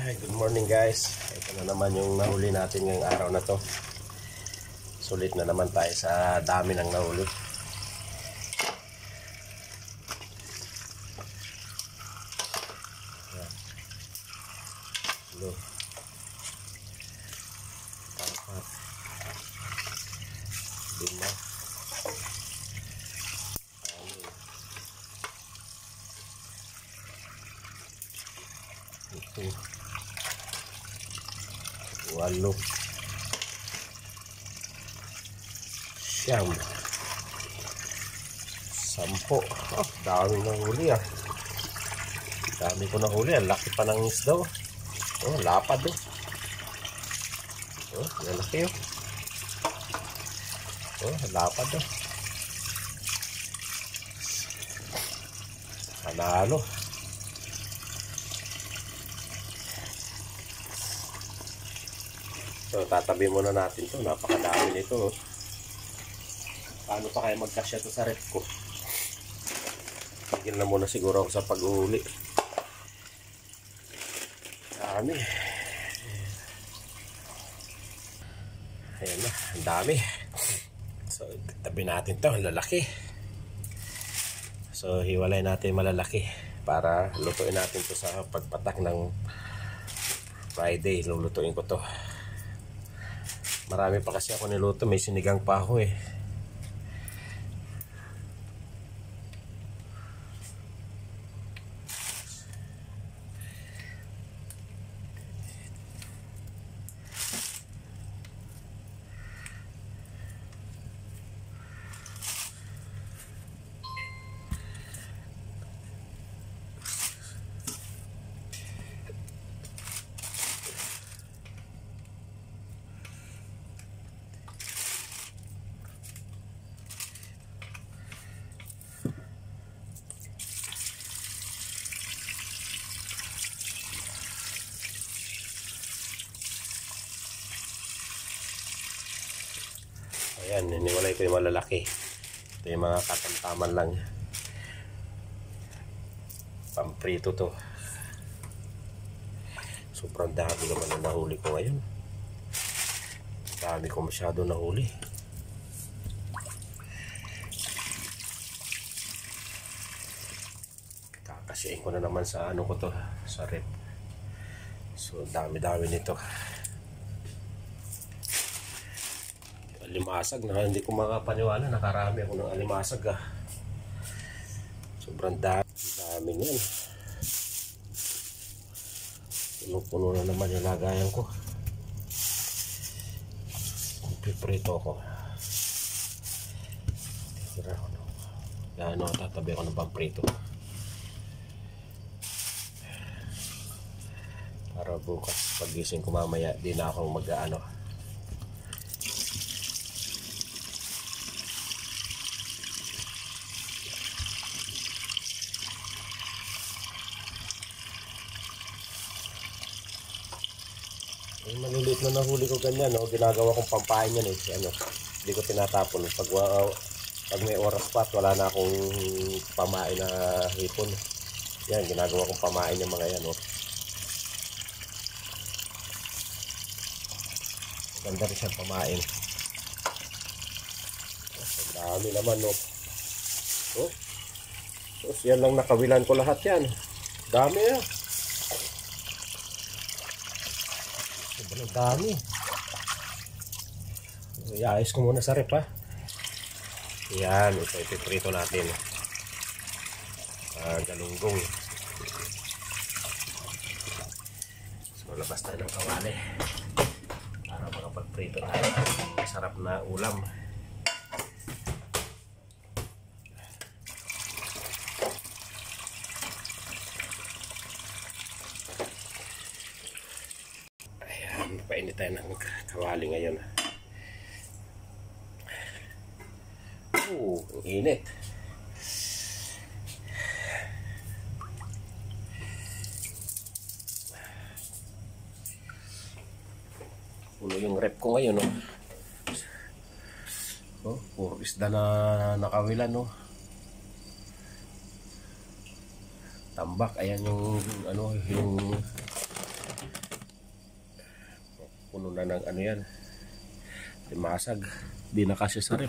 Good morning guys. Ito na naman yung nahuli natin ngayong araw na to. Sulit na naman tayo sa dami ng nahuli. Hello. Apat. Lima. Ito. 8. Siyam. 10. Oh, dami nahuli ah. Dami ko nahuli. Ang laki pa ng isda oh. Oh, lapad oh. Oh, malaki oh. Oh, lapad oh. Panalo. So, tatabi muna natin to. Napakadami nito. Paano pa kaya magkasya to sa rep ko? Tigil na muna siguro ako sa pag-uuli. Dami. Ayan na. Ang dami. So, tabi natin to. Ang lalaki. So, hiwalay natin malalaki para lutuin natin to sa pagpatak ng Friday. Lulutuin ko to. Marami pa kasi ako niluto. May sinigang pa ako eh. Ayan, hiniwalay ko yung malalaki. Ito yung mga katamtaman lang. Pamprito to. Sobrang dami naman na nahuli ko ngayon. Dami ko masyado nahuli. Kakasyain ko na naman sa ano ko to, sa rep. So dami-dami nito. Alimasag na hindi ko makapaniwala, nakarami ako ng alimasag ah. Sobrang dami yan. Puno-puno na naman yung lagayan ko. Piprito ko. Yan o, tatabi ako ng pamprito para bukas pagising ko mamaya di na ako mag-ano. Yung maliliit na nahuli ko ganyan, no? Ginagawa kong pampain yan eh. Ano, hindi ko tinatapon. Pag may oras pa at wala na akong pamain na hipon. Yan, ginagawa kong pamain yung mga yan. No? Ganda rin siyang pamain. Ang dami naman. No? Oh. So, yan lang nakawilan ko lahat yan. Dami ah. Sobrang dami. Iayos ko muna sa rep ha. Yan, ito ipiprito natin. Galunggong. So labas tayo ng kawali para makapagprito tayo. Masarap na ulam. Painit tayo ng kawali ngayon. Ang init. Puno yung rep ko ngayon, no? Oh, puro isda na nakawilan, no? Tambak, ayan yung ano, yung puno na ng ano yan, limasag, di na kasya sa rep.